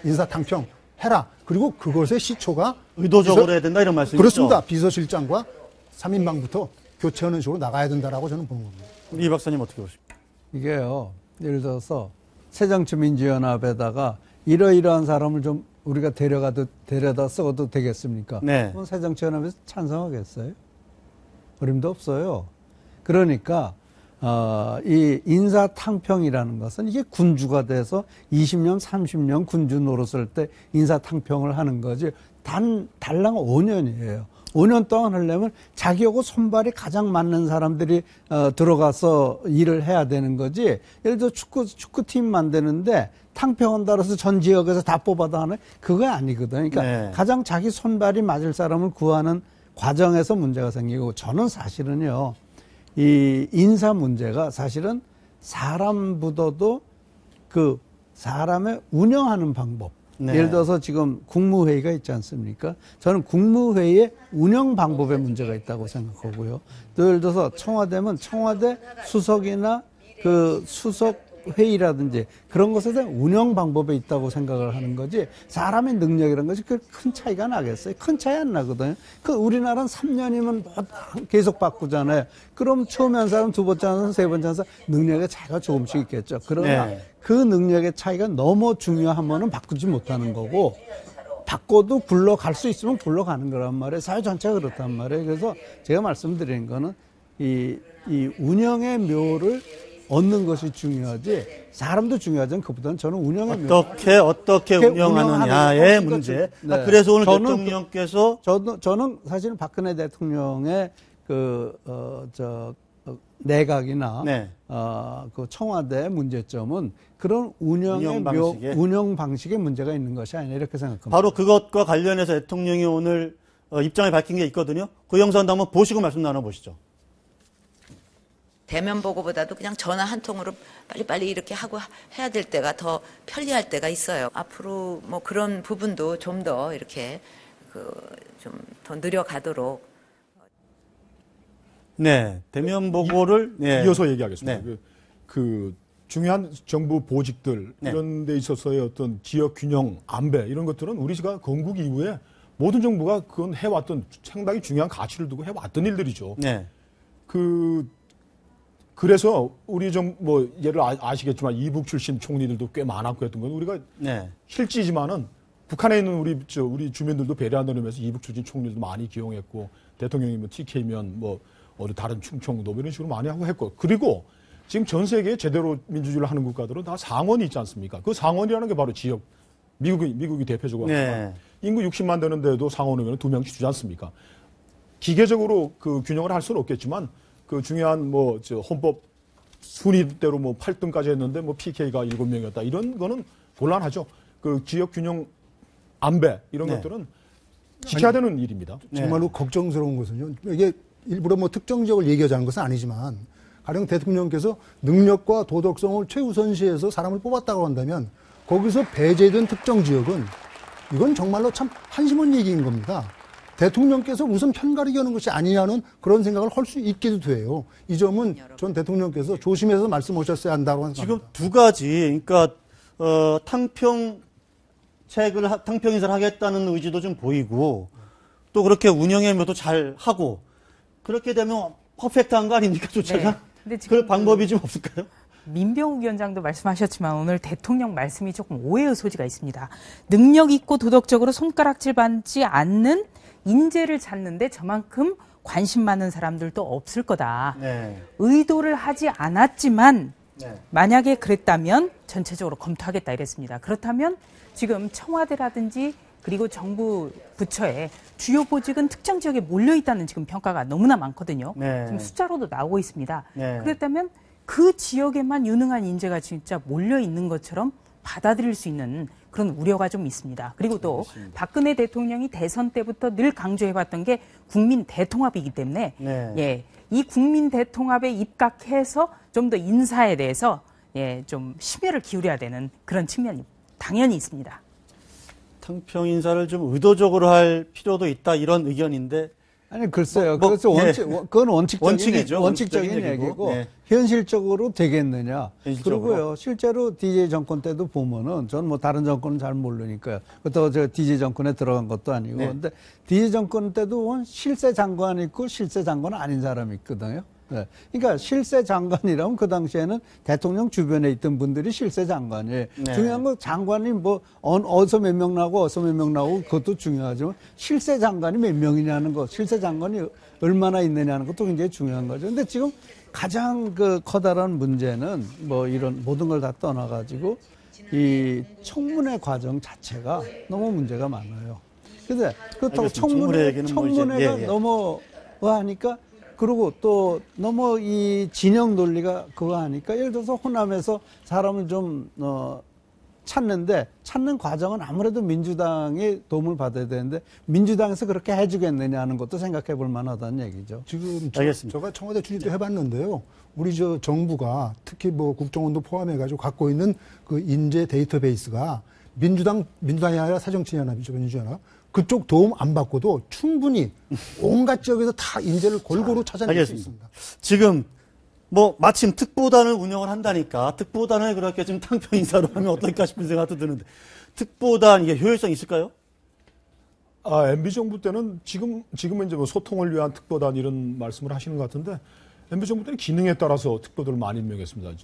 인사 탕평 해라. 그리고 그것의 시초가 의도적으로 해야 된다 이런 말씀이죠. 그렇습니다. 비서실장과 3인방부터 교체하는 식으로 나가야 된다라고 저는 보는 겁니다. 이 박사님 어떻게 보십니까? 이게요. 예를 들어서 새정치민주연합에다가 이러이러한 사람을 좀 우리가 데려다 써도 되겠습니까? 그럼 새정치연합에서 찬성하겠어요? 어림도 없어요. 그러니까 이 인사탕평이라는 것은 이게 군주가 돼서 20년, 30년 군주 노릇을 때 인사탕평을 하는 거지 달랑 5년이에요. 5년 동안 하려면 자기하고 손발이 가장 맞는 사람들이 들어가서 일을 해야 되는 거지. 예를 들어 축구팀 만드는데 탕평한다 그래서 전 지역에서 다 뽑아다 하는 그거 아니거든. 그러니까 가장 자기 손발이 맞을 사람을 구하는 과정에서 문제가 생기고 저는 사실은요. 이 인사 문제가 사실은 사람보다도 그 사람의 운영하는 방법. 예를 들어서 지금 국무회의가 있지 않습니까? 저는 국무회의의 운영 방법에 문제가 있다고 생각하고요. 또 예를 들어서 청와대면 청와대 수석이나 그 수석 회의라든지 그런 것에 대한 운영 방법에 있다고 생각을 하는 거지 사람의 능력이라는 것이 그 큰 차이가 나겠어요? 큰 차이 안 나거든요. 우리나라는 3년이면 계속 바꾸잖아요. 그럼 처음에 한 사람, 두 번째 한 사람, 세 번째 한 사람 능력의 차이가 조금씩 있겠죠. 그러나 그 능력의 차이가 너무 중요하면은 바꾸지 못하는 거고 바꿔도 굴러갈 수 있으면 굴러가는 거란 말이에요. 사회 전체가 그렇단 말이에요. 그래서 제가 말씀드린 거는 이 운영의 묘를 얻는 것이 중요하지 사람도 중요하지만 그보다는 저는 운영의 어떻게 운영하느냐의 문제. 그래서 오늘 대통령께서 저는 사실은 박근혜 대통령의 내각이나 그 청와대의 문제점은 그런 운영 방식에 문제가 있는 것이 아니라 이렇게 생각합니다. 바로 그것과 관련해서 대통령이 오늘 입장을 밝힌 게 있거든요. 그 영상도 한번 보시고 말씀 나눠보시죠. 대면 보고보다도 그냥 전화 한 통으로 빨리빨리 이렇게 하고 해야 될 때가 더 편리할 때가 있어요. 앞으로 뭐 그런 부분도 좀 더 이렇게 좀 더 늘려가도록. 대면 보고를 이어서 얘기하겠습니다. 그 중요한 정부 보직들 이런 데 있어서의 어떤 지역 균형 안배 이런 것들은 우리가 건국 이후에 모든 정부가 그건 해왔던 상당히 중요한 가치를 두고 해왔던 일들이죠. 그래서 우리 예를 아시겠지만 이북 출신 총리들도 꽤 많았고 했던 건 우리가 실지지만은 북한에 있는 우리 주민들도 배려한다는 의미에서 이북 출신 총리들도 많이 기용했고 대통령이면 TK면 어디 다른 충청도 이런 식으로 많이 하고 했고 그리고 지금 전 세계에 제대로 민주주의를 하는 국가들은 다 상원이 있지 않습니까? 그 상원이라는 게 바로 지역 미국이 대표적으로 네. 인구 60만 되는데도 상원이면 2명씩 주지 않습니까? 기계적으로 그 균형을 할 수는 없겠지만 그 중요한 헌법 순위대로 8등까지 했는데 PK가 7명이었다. 이런 거는 곤란하죠. 그 지역 균형 안배 이런 것들은 지켜야 되는 일입니다. 정말로 걱정스러운 것은요. 이게 일부러 특정 지역을 얘기하자는 것은 아니지만 가령 대통령께서 능력과 도덕성을 최우선시해서 사람을 뽑았다고 한다면 거기서 배제된 특정 지역은 이건 정말로 참 한심한 얘기인 겁니다. 대통령께서 우선 편가르기 하는 것이 아니냐는 그런 생각을 할 수 있기도 돼요. 이 점은 전 대통령께서 조심해서 말씀하셨어야 한다고 생각합니다. 지금 두 가지, 그러니까 탕평 인사를 하겠다는 의지도 좀 보이고 또 그렇게 운영의 면도 잘 하고 그렇게 되면 퍼펙트한 거 아닙니까 조차가? 네. 근데 지금 그 방법이 좀 없을까요? 민병욱 위원장도 말씀하셨지만 오늘 대통령 말씀이 조금 오해의 소지가 있습니다. 능력 있고 도덕적으로 손가락질 받지 않는 인재를 찾는데 저만큼 관심 많은 사람들도 없을 거다. 네. 의도를 하지 않았지만 네. 만약에 그랬다면 전체적으로 검토하겠다 이랬습니다. 그렇다면 지금 청와대라든지 그리고 정부 부처에 주요 보직은 특정 지역에 몰려있다는 지금 평가가 너무나 많거든요. 네. 지금 숫자로도 나오고 있습니다. 네. 그렇다면 그 지역에만 유능한 인재가 진짜 몰려있는 것처럼 받아들일 수 있는 그런 우려가 좀 있습니다. 그리고 또 박근혜 대통령이 대선 때부터 늘 강조해왔던 게 국민 대통합이기 때문에 네. 예, 이 국민 대통합에 입각해서 좀 더 인사에 대해서 좀 심혈을 기울여야 되는 그런 측면이 당연히 있습니다. 탕평 인사를 좀 의도적으로 할 필요도 있다 이런 의견인데 아니 글쎄요. 그래서 그건 원칙적인 얘기고 네. 현실적으로 되겠느냐. 현실적으로. 그리고요 실제로 DJ 정권 때도 보면은 전 다른 정권은 잘 모르니까요. 그것도 저 DJ 정권에 들어간 것도 아니고 네. 근데 DJ 정권 때도 실세 장관 있고 실세 장관 아닌 사람이 있거든요. 네. 그러니까 실세 장관이라면 그 당시에는 대통령 주변에 있던 분들이 실세 장관이에요. 네. 중요한 건 장관이 어디서 몇 명 나오고 어디서 몇 명 나오고 그것도 중요하지만 실세 장관이 몇 명이냐는 거, 실세 장관이 얼마나 있느냐는 것도 굉장히 중요한 거죠. 근데 지금 가장 커다란 문제는 이런 모든 걸 다 떠나가지고 이 청문회 과정 자체가 너무 문제가 많아요. 근데 그렇다고 청문회가 넘어가니까 그리고 또 너무 이 진영 논리가 그거 하니까 예를 들어서 호남에서 사람을 좀 찾는 과정은 아무래도 민주당의 도움을 받아야 되는데 민주당에서 그렇게 해주겠느냐 하는 것도 생각해 볼 만하다는 얘기죠. 지금 알겠습니다. 제가 청와대 출입 때 해봤는데요. 우리 정부가 특히 국정원도 포함해가지고 갖고 있는 그 인재 데이터베이스가 민주당이 아니라 새정치연합이죠. 민주연합. 그쪽 도움 안 받고도 충분히 온갖 지역에서 다 인재를 골고루 찾아낼 수 있습니다. 지금 마침 특보단을 운영을 한다니까 특보단을 그렇게 좀 탕평 인사로 하면 어떨까 싶은 생각도 드는데 특보단 이게 효율성 있을까요? MB 정부 때는 지금은 이제 소통을 위한 특보단 이런 말씀을 하시는 것 같은데 MB 정부 때는 기능에 따라서 특보들을 많이 임명했습니다.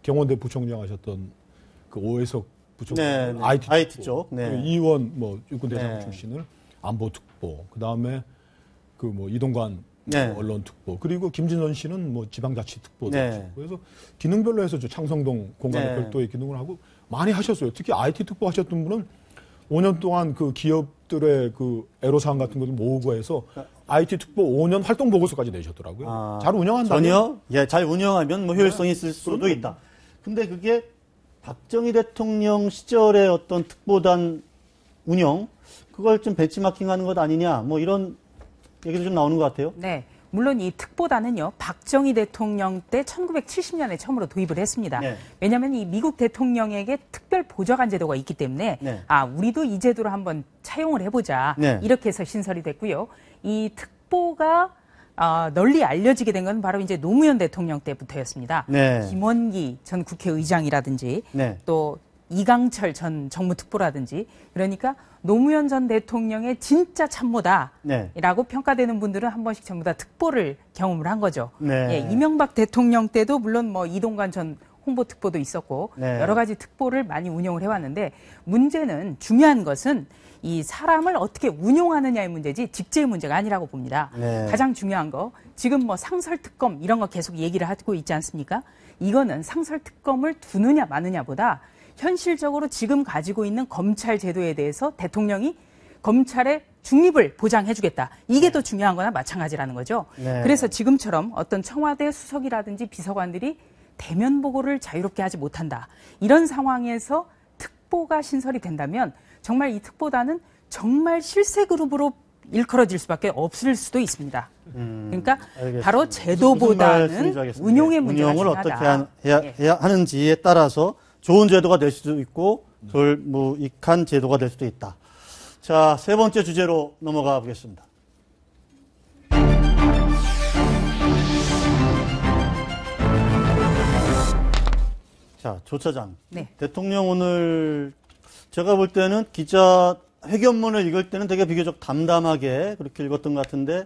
경원대 부총장 하셨던 그 오해석 부총장, IT 쪽, 네. 이원 육군대장 출신을 안보특보, 그 다음에 이동관 언론특보, 그리고 김진선 씨는 지방자치특보. 네. 그래서 기능별로 해서 창성동 공간에 별도의 기능을 하고 많이 하셨어요. 특히 IT 특보 하셨던 분은 5년 동안 그 기업들의 그 애로사항 같은 것을 모으고 해서 IT 특보 5년 활동 보고서까지 내셨더라고요. 잘 운영한다면 잘 운영하면 효율성이 있을 수도 있다. 근데 그게 박정희 대통령 시절의 어떤 특보단 운영 그걸 좀 벤치마킹하는 것 아니냐 이런 얘기도 좀 나오는 것 같아요. 네. 물론 이 특보단은요, 박정희 대통령 때 1970년에 처음으로 도입을 했습니다. 네. 왜냐하면 이 미국 대통령에게 특별 보좌관 제도가 있기 때문에 우리도 이 제도를 한번 차용을 해보자. 이렇게 해서 신설이 됐고요. 이 특보가 널리 알려지게 된 건 바로 이제 노무현 대통령 때부터였습니다. 김원기 전 국회의장이라든지 또 이강철 전 정무특보라든지 그러니까 노무현 전 대통령의 진짜 참모다라고 평가되는 분들은 한 번씩 전부 다 특보를 경험을 한 거죠. 이명박 대통령 때도 물론 이동관 전 홍보 특보도 있었고 네. 여러 가지 특보를 많이 운영을 해왔는데 문제는 중요한 것은 이 사람을 어떻게 운용하느냐의 문제지 직제의 문제가 아니라고 봅니다. 네. 가장 중요한 거 지금 뭐 상설특검 이런 거 계속 얘기를 하고 있지 않습니까? 이거는 상설특검을 두느냐 마느냐보다 현실적으로 지금 가지고 있는 검찰 제도에 대해서 대통령이 검찰의 중립을 보장해주겠다. 이게 더 중요한 거나 마찬가지라는 거죠. 네. 그래서 지금처럼 어떤 청와대 수석이라든지 비서관들이 대면 보고를 자유롭게 하지 못한다. 이런 상황에서 특보가 신설이 된다면 정말 이 특보단은 정말 실세 그룹으로 일컬어질 수밖에 없을 수도 있습니다. 그러니까 알겠습니다. 바로 제도보다는 운용의 문제가 운용을 중요하다. 어떻게 해야 하는지에 따라서 좋은 제도가 될 수도 있고 불무익한 제도가 될 수도 있다. 자, 세 번째 주제로 넘어가 보겠습니다. 자, 조 차장. 네. 대통령 오늘 제가 볼 때는 기자 회견문을 읽을 때는 되게 비교적 담담하게 그렇게 읽었던 것 같은데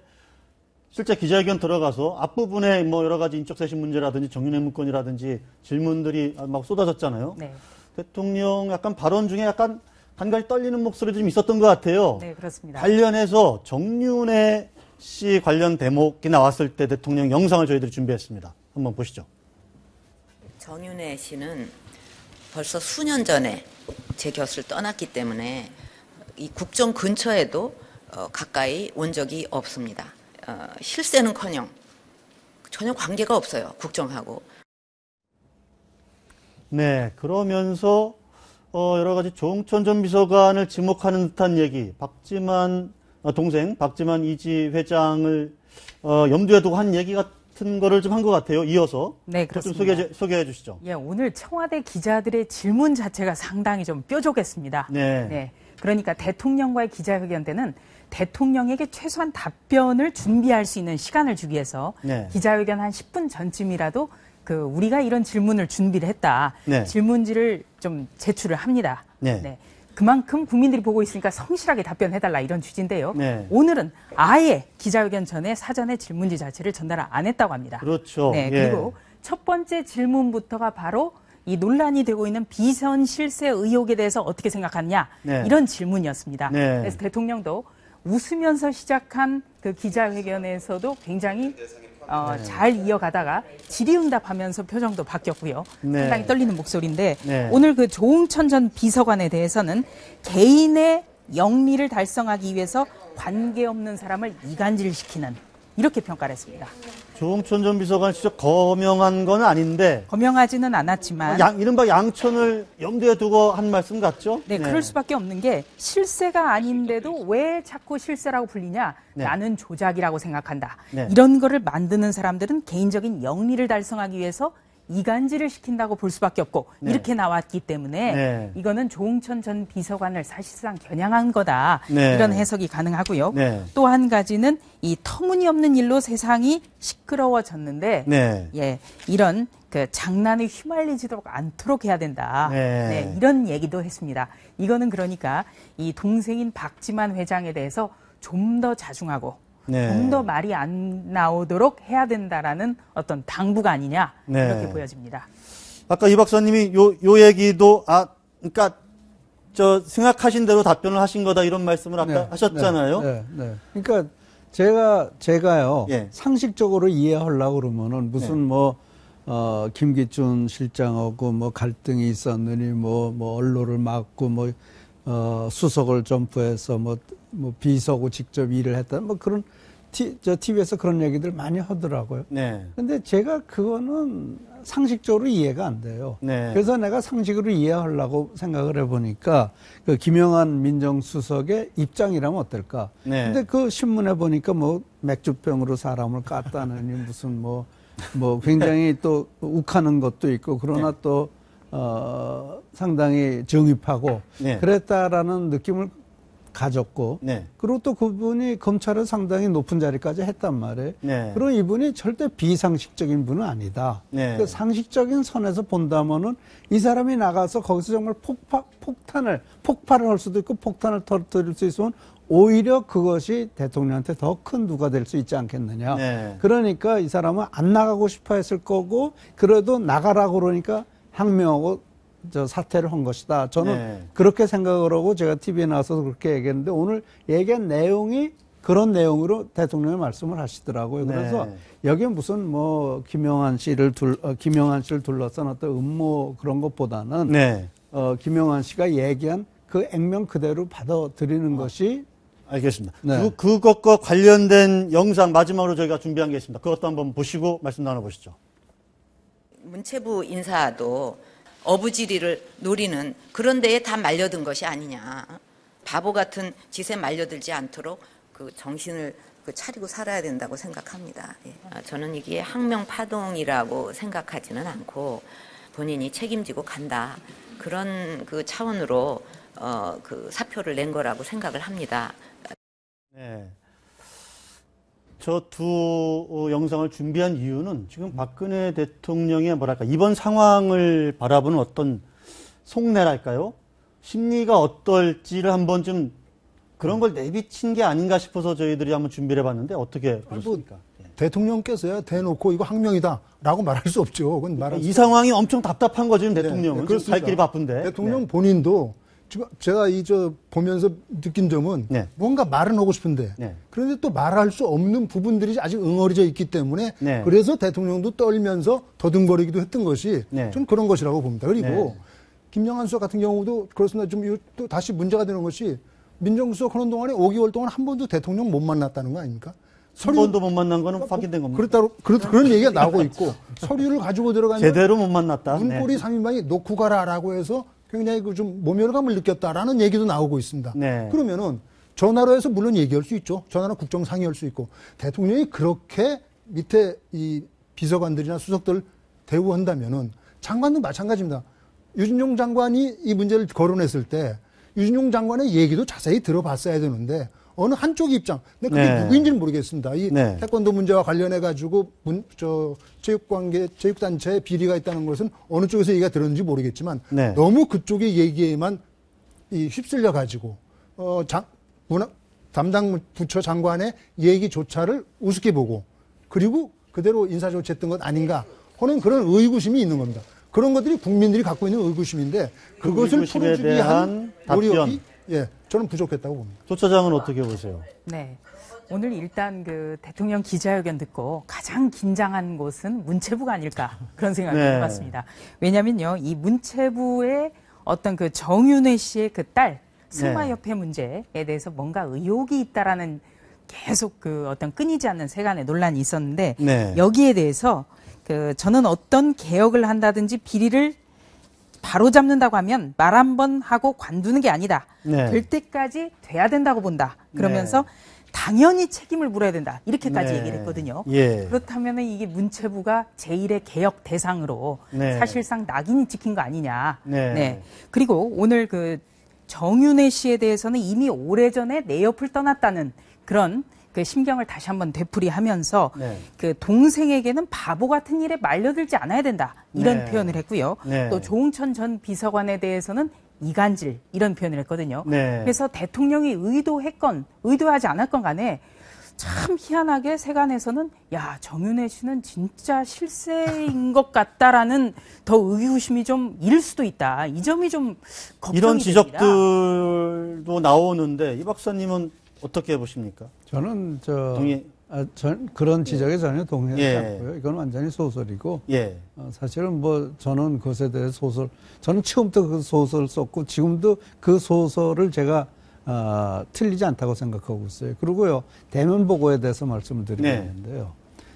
실제 기자회견 들어가서 앞부분에 뭐 여러 가지 인적쇄신 문제라든지 정윤회 문건이라든지 질문들이 막 쏟아졌잖아요. 네. 대통령 약간 발언 중에 약간 간간히 떨리는 목소리도 좀 있었던 것 같아요. 네, 그렇습니다. 관련해서 정윤회 씨 관련 대목이 나왔을 때 대통령 영상을 저희들이 준비했습니다. 한번 보시죠. 정윤회 씨는 벌써 수년 전에 제 곁을 떠났기 때문에 이 국정 근처에도 가까이 온 적이 없습니다. 실세는커녕 전혀 관계가 없어요. 국정하고. 네, 그러면서 여러 가지 조응천 전 비서관을 지목하는 듯한 얘기, 박지만 동생 박지만 이지 회장을 염두에 두고 한 얘기 같은 거를 좀 한 것 같아요. 이어서 네, 그렇습니다. 좀 소개해 주시죠. 예, 오늘 청와대 기자들의 질문 자체가 상당히 좀 뾰족했습니다. 네. 네. 그러니까 대통령과의 기자회견 때는 대통령에게 최소한 답변을 준비할 수 있는 시간을 주기 위해서 네. 기자회견 한 10분 전쯤이라도 우리가 이런 질문을 준비를 했다. 네. 질문지를 좀 제출을 합니다. 네. 네. 그만큼 국민들이 보고 있으니까 성실하게 답변해달라 이런 취지인데요. 네. 오늘은 아예 기자회견 전에 사전에 질문지 자체를 전달 안 했다고 합니다. 그렇죠. 네. 예. 그리고 첫 번째 질문부터가 바로 이 논란이 되고 있는 비선 실세 의혹에 대해서 어떻게 생각하느냐 네. 이런 질문이었습니다. 네. 그래서 대통령도 웃으면서 시작한 그 기자회견에서도 굉장히 잘 이어가다가 질의응답하면서 표정도 바뀌었고요. 네. 상당히 떨리는 목소리인데 네. 오늘 그 조응천 전 비서관에 대해서는 개인의 영리를 달성하기 위해서 관계없는 사람을 이간질시키는 이렇게 평가를 했습니다. 조응천 전 비서관 직접 거명한 건 아닌데 거명하지는 않았지만 이른바 양천을 염두에 두고 한 말씀 같죠? 네, 그럴 수밖에 없는 게 실세가 아닌데도 왜 자꾸 실세라고 불리냐? 네. 나는 조작이라고 생각한다. 네. 이런 거를 만드는 사람들은 개인적인 영리를 달성하기 위해서 이간질을 시킨다고 볼 수밖에 없고 네. 이렇게 나왔기 때문에 네. 이거는 조응천 전 비서관을 사실상 겨냥한 거다. 네. 이런 해석이 가능하고요. 네. 또 한 가지는 이 터무니없는 일로 세상이 시끄러워졌는데 네. 예, 이런 장난에 휘말리지도 않도록 해야 된다. 네. 네, 이런 얘기도 했습니다. 이거는 그러니까 이 동생인 박지만 회장에 대해서 좀 더 자중하고 네. 좀 더 말이 안 나오도록 해야 된다라는 어떤 당부가 아니냐 네. 이렇게 보여집니다. 아까 이 박사님이 요 얘기도 그러니까 생각하신 대로 답변을 하신 거다 이런 말씀을 아까 네, 하셨잖아요. 네. 그러니까 제가요 예. 상식적으로 이해하려고 그러면은 무슨 네. 김기춘 실장하고 뭐 갈등이 있었느니 뭐 언론을 막고 수석을 점프해서 뭐 비서고 직접 일을 했다 뭐 그런 TV에서 그런 얘기들 많이 하더라고요. 네. 근데 제가 그거는 상식적으로 이해가 안 돼요. 네. 그래서 내가 상식으로 이해하려고 생각을 해보니까 그 김영한 민정수석의 입장이라면 어떨까? 네. 근데 그 신문에 보니까 뭐 맥주병으로 사람을 깠다느니 무슨 굉장히 또 욱하는 것도 있고 그러나 네. 또 상당히 정입하고 네. 그랬다라는 느낌을 가졌고 네. 그리고 또 그분이 검찰을 상당히 높은 자리까지 했단 말이에요. 네. 그럼 이분이 절대 비상식적인 분은 아니다. 네. 그 상식적인 선에서 본다면은 이 사람이 나가서 거기서 정말 폭발을 할 수도 있고 폭탄을 터뜨릴 수 있으면 오히려 그것이 대통령한테 더 큰 누가 될 수 있지 않겠느냐. 네. 그러니까 이 사람은 안 나가고 싶어 했을 거고 그래도 나가라고 그러니까 항명하고 사퇴를 한 것이다. 저는 그렇게 생각을 하고 제가 TV에 나와서 그렇게 얘기했는데 오늘 얘기한 내용이 그런 내용으로 대통령이 말씀을 하시더라고요. 그래서 여기에 무슨 뭐 김영한 씨를 둘러싼 어떤 음모 그런 것보다는 김영한 씨가 얘기한 그 액면 그대로 받아들이는 것이 알겠습니다. 그것과 관련된 영상 마지막으로 저희가 준비한 게 있습니다. 그것도 한번 보시고 말씀 나눠보시죠. 문체부 인사도 어부지리를 노리는 그런 데에 다 말려든 것이 아니냐. 바보 같은 짓에 말려들지 않도록 그 정신을 차리고 살아야 된다고 생각합니다. 저는 이게 항명파동이라고 생각하지는 않고 본인이 책임지고 간다. 그런 그 차원으로 그 사표를 낸 거라고 생각을 합니다. 네. 저 두 영상을 준비한 이유는 지금 박근혜 대통령의 뭐랄까 이번 상황을 바라보는 어떤 속내랄까요? 심리가 어떨지를 한번 좀 그런 걸 내비친 게 아닌가 싶어서 저희들이 한번 준비를 해봤는데 어떻게 보셨습니까? 대통령께서야 대놓고 이거 항명이다라고 말할 수 없죠. 그건 이 상황이 엄청 답답한 거죠, 대통령은. 갈 길이 바쁜데. 대통령 본인도 지금 제가 보면서 느낀 점은 뭔가 말은 하고 싶은데 그런데 또 말할 수 없는 부분들이 아직 응어리져 있기 때문에 그래서 대통령도 떨면서 더듬거리기도 했던 것이 좀 그런 것이라고 봅니다. 그리고 김영한 수석 같은 경우도 그렇습니다. 좀 또 다시 문제가 되는 것이 민정수석 하는 동안에 5개월 동안 한 번도 대통령 못 만났다는 거 아닙니까? 한 번도 못 만난 거는 확인된 겁니다. 그런 얘기가 나오고 있고 서류를 가지고 들어가면 제대로 못 만났다. 문고리 3인방이 놓고 가라라고 해서 굉장히 좀 모멸감을 느꼈다라는 얘기도 나오고 있습니다. 그러면은 전화로 해서 물론 얘기할 수 있죠. 전화로 국정상의할 수 있고 대통령이 그렇게 밑에 이 비서관들이나 수석들 대우한다면은 장관도 마찬가지입니다. 유진용 장관이 이 문제를 거론했을 때 유진용 장관의 얘기도 자세히 들어봤어야 되는데 어느 한쪽 입장, 근데 그게 누구인지는 모르겠습니다. 이 태권도 문제와 관련해가지고 체육단체에 비리가 있다는 것은 어느 쪽에서 얘기가 들었는지 모르겠지만 너무 그쪽의 얘기에만 휩쓸려가지고 담당 부처 장관의 얘기조차를 우습게 보고 그리고 그대로 인사조치했던 것 아닌가 하는 그런 의구심이 있는 겁니다. 그런 것들이 국민들이 갖고 있는 의구심인데 그것을 풀어주기 위한 노력이 저는 부족했다고 봅니다. 조 차장은 어떻게 보세요? 네. 오늘 일단 그 대통령 기자회견 듣고 가장 긴장한 곳은 문체부가 아닐까 그런 생각이 해봤습니다. 왜냐면요, 이 문체부의 어떤 그 정윤회 씨의 그 딸 승마협회 문제에 대해서 뭔가 의혹이 있다라는 계속 그 어떤 끊이지 않는 세간의 논란이 있었는데 여기에 대해서 저는 어떤 개혁을 한다든지 비리를 바로 잡는다고 하면 말 한 번 하고 관두는 게 아니다. 될 때까지 돼야 된다고 본다. 그러면서 당연히 책임을 물어야 된다. 이렇게까지 얘기를 했거든요. 그렇다면 이게 문체부가 제1의 개혁 대상으로 사실상 낙인이 찍힌 거 아니냐. 그리고 오늘 그 정윤회 씨에 대해서는 이미 오래전에 내 옆을 떠났다는 그런 그 심경을 다시 한번 되풀이하면서 그 동생에게는 바보 같은 일에 말려들지 않아야 된다 이런 표현을 했고요. 또 조응천 전 비서관에 대해서는 이간질 이런 표현을 했거든요. 그래서 대통령이 의도했건 의도하지 않았건 간에 참 희한하게 세간에서는 야 정윤회 씨는 진짜 실세인 것 같다라는 더 의구심이 좀 일 수도 있다. 이 점이 좀 걱정이 이런 됩니다. 지적들도 나오는데 이 박사님은 어떻게 보십니까? 저는 그런 지적에 전혀 동의하지 않고요. 이건 완전히 소설이고 사실은 저는 그것에 대해 저는 처음부터 그 소설을 썼고 지금도 그 소설을 제가 틀리지 않다고 생각하고 있어요. 그리고요 대면보고에 대해서 말씀을 드리겠는데요.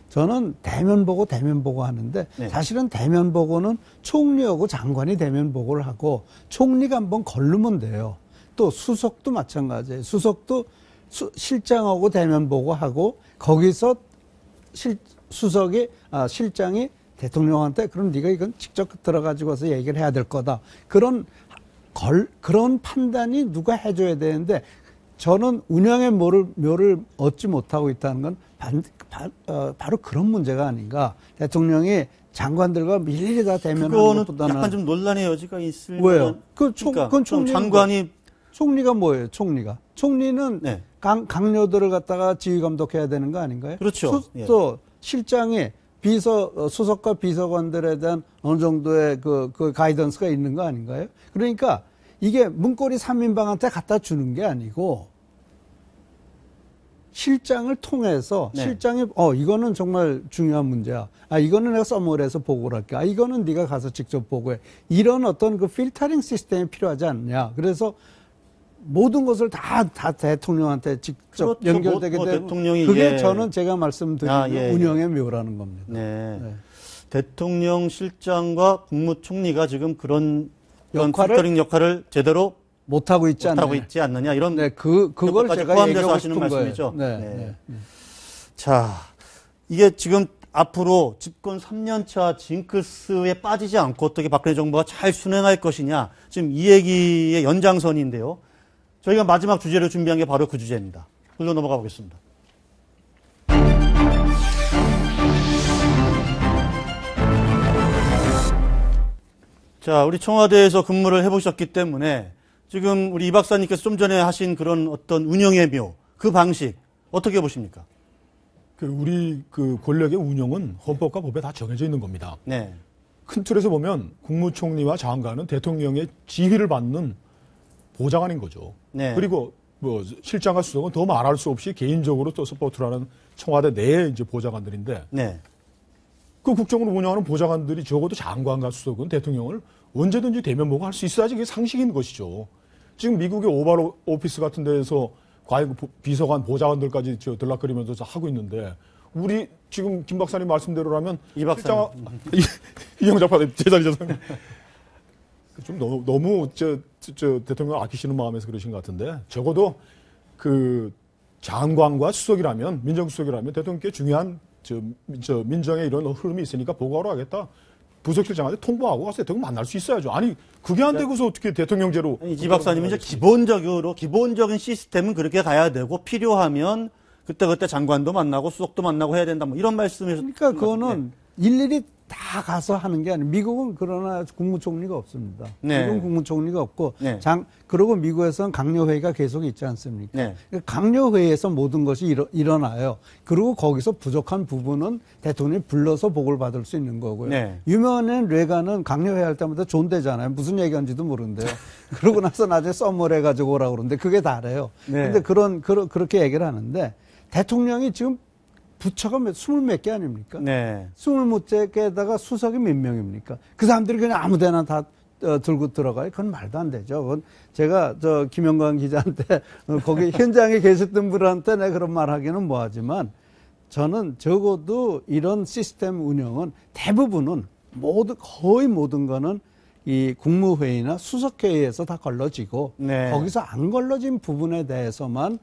저는 대면보고 하는데 사실은 대면보고는 총리하고 장관이 대면보고를 하고 총리가 한번 걸르면 돼요. 또 수석도 마찬가지예요. 수석도 실장하고 대면보고하고 거기서 실장이 대통령한테 그럼 네가 이건 직접 들어가지고 와서 얘기를 해야 될 거다. 그런 판단이 누가 해줘야 되는데 저는 운영의 묘를 얻지 못하고 있다는 건 바로 그런 문제가 아닌가. 대통령이 장관들과 일일이 다 대면하는 것보다는 약간 좀 논란의 여지가 있을 왜요? 그건 총리가 뭐예요? 총리는 강요들을 갖다가 지휘 감독해야 되는 거 아닌가요? 그렇죠. 또 실장이 수석과 비서관들에 대한 어느 정도의 그 가이던스가 있는 거 아닌가요? 그러니까 이게 문고리 3인방한테 갖다 주는 게 아니고 실장을 통해서 네. 실장이 이거는 정말 중요한 문제야. 이거는 내가 서머리에서 보고를 할게. 이거는 네가 가서 직접 보고해. 이런 어떤 그 필터링 시스템이 필요하지 않냐. 그래서 모든 것을 다 대통령한테 직접 그렇죠. 연결되게 되면 대통령이 그게 저는 제가 말씀드린 예. 운영의 묘라는 겁니다. 네. 네. 대통령 실장과 국무총리가 지금 그런 필터링 역할을 역할을 제대로 못하고 있지 않느냐 이런 그걸 제가 포함돼서 얘기하고 하시는 싶은 말씀이죠. 거예요. 네. 자, 이게 지금 앞으로 집권 3년차 징크스에 빠지지 않고 어떻게 박근혜 정부가 잘 순행할 것이냐 지금 이 얘기의 연장선인데요. 저희가 마지막 주제로 준비한 게 바로 그 주제입니다. 그걸로 넘어가 보겠습니다. 자, 우리 청와대에서 근무를 해보셨기 때문에 지금 우리 이 박사님께서 좀 전에 하신 그런 어떤 운영의 묘, 그 방식 어떻게 보십니까? 우리 권력의 운영은 헌법과 법에 다 정해져 있는 겁니다. 네. 큰 틀에서 보면 국무총리와 장관은 대통령의 지휘를 받는 보좌관인 거죠. 네. 그리고 실장과 수석은 더 말할 수 없이 개인적으로 또 서포트라는 청와대 내의 이제 보좌관들인데 네. 그 국정을 운영하는 보좌관들이 적어도 장관과 수석은 대통령을 언제든지 대면 보고 할 수 있어야지 그게 상식인 것이죠. 지금 미국의 오발 오피스 같은 데에서 과연 비서관, 보좌관들까지 들락거리면서 하고 있는데 우리 지금 김 박사님 말씀대로라면 이 박사님. 이영 작가님 제자리 죄송합니다. 좀 너무 대통령 아끼시는 마음에서 그러신 것 같은데 적어도 그 장관과 수석이라면 민정수석이라면 대통령께 중요한 민정의 이런 흐름이 있으니까 보고하러 가겠다. 부속실장한테 통보하고 가서 대통령 만날 수 있어야죠. 아니 그게 안 되고서 어떻게 대통령제로. 이 박사님은 이제 기본적인 시스템은 그렇게 가야 되고 필요하면 그때 장관도 만나고 수석도 만나고 해야 된다. 뭐 이런 말씀이셨. 그러니까 그거는 일일이 다 가서 하는 게 아니에요. 미국은 그러나 국무총리가 없습니다. 네. 미국은 국무총리가 없고 네. 그리고 미국에서는 강요회의가 계속 있지 않습니까? 네. 강요회의에서 모든 것이 일어나요. 그리고 거기서 부족한 부분은 대통령이 불러서 보고를 받을 수 있는 거고요. 네. 유명한 레가는 강요회의 할 때마다 존대잖아요. 무슨 얘기한지도 모르는데요. 그러고 나서 나중에 썸머를 해가지고 오라고 그러는데 그게 다래요. 네. 근데 그렇게 얘기를 하는데 대통령이 지금 부처가 20몇 개 아닙니까? 네. 20몇 개에다가 수석이 몇 명입니까? 그 사람들이 그냥 아무 데나 다 들고 들어가요? 그건 말도 안 되죠. 그건 제가 김영광 기자한테 거기 현장에 계셨던 분한테 내가 그런 말 하기는 뭐하지만 저는 적어도 이런 시스템 운영은 대부분은 거의 모든 거는 이 국무회의나 수석회의에서 다 걸러지고 네. 거기서 안 걸러진 부분에 대해서만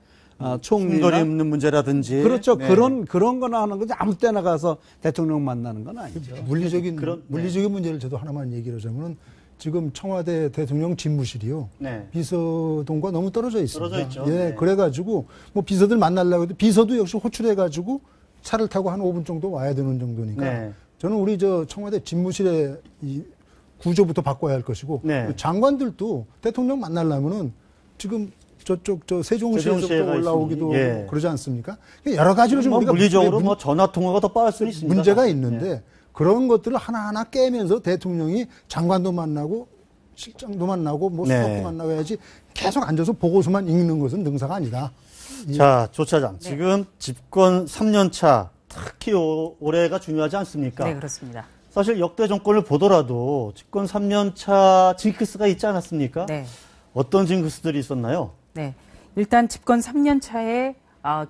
총리나 충돌이 없는 문제라든지 그렇죠. 네. 그런 거나 하는 거지 아무 때나 가서 대통령 만나는 건 아니죠. 물리적인 네. 문제를 저도 하나만 얘기를 하자면 지금 청와대 대통령 집무실이요. 네. 비서동과 너무 떨어져 있습니다. 떨어져 있죠. 예, 네. 그래가지고 뭐 비서들 만나려고 해도 비서도 역시 호출해가지고 차를 타고 한 5분 정도 와야 되는 정도니까 네. 저는 우리 청와대 집무실의 이 구조부터 바꿔야 할 것이고 네. 장관들도 대통령 만나려면은 지금 저쪽 세종시에서부터 올라오기도 예. 그러지 않습니까? 여러 가지로 좀 우리가 물리적으로 전화 통화가 더 빠를 수는 있습니다. 문제가 있는데 네. 그런 것들을 하나하나 깨면서 대통령이 장관도 만나고 실장도 만나고 뭐 네. 수석도 만나고 해야지 계속 앉아서 보고서만 읽는 것은 능사가 아니다. 자, 조 차장. 지금 집권 3년 차 특히 올해가 중요하지 않습니까? 네, 그렇습니다. 사실 역대 정권을 보더라도 집권 3년 차 징크스가 있지 않았습니까? 네. 어떤 징크스들이 있었나요? 네. 일단 집권 3년 차에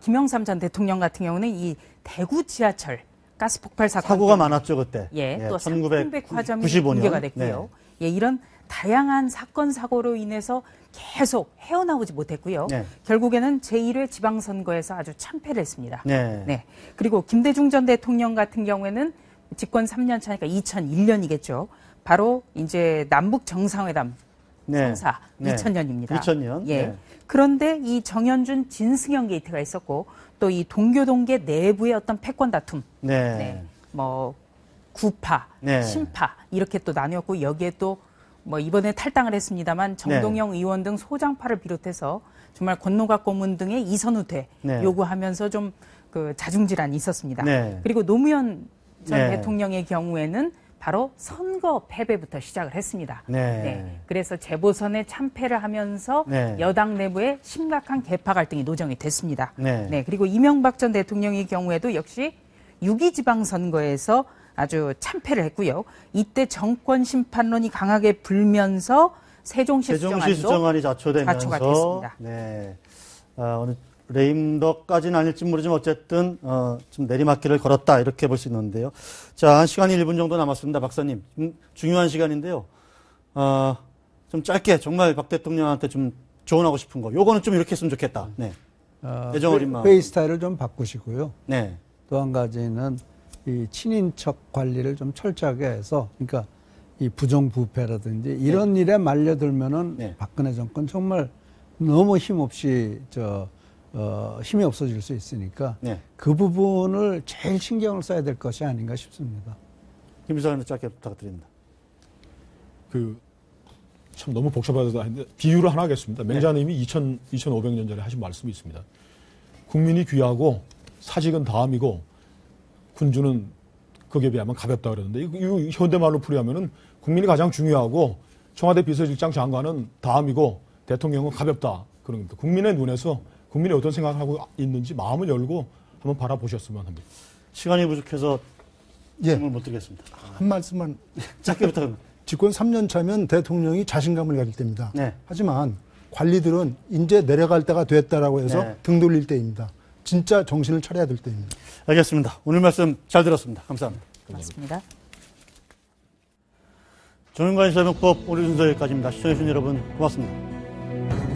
김영삼 전 대통령 같은 경우는 이 대구 지하철 가스 폭발 사건 사고가 많았죠, 그때. 예, 또 1995년. 300화점이 공개가 됐고요. 네. 예, 이런 다양한 사건 사고로 인해서 계속 헤어나오지 못했고요. 네. 결국에는 제1회 지방선거에서 아주 참패를 했습니다. 네. 네. 그리고 김대중 전 대통령 같은 경우에는 집권 3년 차니까 2001년이겠죠. 바로 이제 남북 정상회담 성사 2000년입니다. 2000년. 예. 네. 그런데 이 정현준 진승현 게이트가 있었고 또 이 동교동계 내부의 어떤 패권 다툼. 네. 뭐 구파, 신파 이렇게 또 나뉘었고 여기에 또 뭐 이번에 탈당을 했습니다만 정동영 의원 등 소장파를 비롯해서 정말 권노갑 고문 등의 이선후퇴 요구하면서 좀 그 자중질환이 있었습니다. 그리고 노무현 전 네. 대통령의 경우에는 바로 선거 패배부터 시작을 했습니다. 네. 그래서 재보선에 참패를 하면서 네. 여당 내부에 심각한 계파 갈등이 노정이 됐습니다. 네. 그리고 이명박 전 대통령의 경우에도 역시 6.2 지방선거에서 아주 참패를 했고요. 이때 정권 심판론이 강하게 불면서 세종시 수정안이 자초되면서 자초가 됐습니다. 네. 어느 레임덕까지는 아닐지 모르지만 어쨌든 좀 내리막길을 걸었다 이렇게 볼 수 있는데요. 자, 한 시간이 1분 정도 남았습니다. 박사님. 중요한 시간인데요. 좀 짧게 정말 박 대통령한테 좀 조언하고 싶은 거. 요거는 좀 이렇게 했으면 좋겠다. 네. 애정 어린 마음. 회의 스타일을 좀 바꾸시고요. 네. 또 한 가지는 이 친인척 관리를 좀 철저하게 해서, 그러니까 이 부정부패라든지 이런 일에 말려들면은 박근혜 정권 정말 너무 힘없이 힘이 없어질 수 있으니까 그 부분을 제일 신경을 써야 될 것이 아닌가 싶습니다. 김 비서관님 짧게 부탁드립니다. 참 너무 복잡하다 했는데 비유를 하나 하겠습니다. 맹자님이 2500년 전에 하신 말씀이 있습니다. 국민이 귀하고 사직은 다음이고 군주는 거기에 비하면 가볍다 그러는데 이거 현대말로 풀이하면은 국민이 가장 중요하고 청와대 비서실장 장관은 다음이고 대통령은 가볍다 그런 겁니다. 국민의 눈에서 국민이 어떤 생각을 하고 있는지 마음을 열고 한번 바라보셨으면 합니다. 시간이 부족해서 질문 못 드리겠습니다. 한 말씀만 짧게 부탁드립니다. 집권 3년 차면 대통령이 자신감을 가질 때입니다. 네. 하지만 관리들은 이제 내려갈 때가 됐다라고 해서 등 돌릴 때입니다. 진짜 정신을 차려야 될 때입니다. 알겠습니다. 오늘 말씀 잘 들었습니다. 감사합니다. 고맙습니다. 정윤관의 설명법 오늘 순서 여기까지입니다. 시청해주신 여러분 고맙습니다.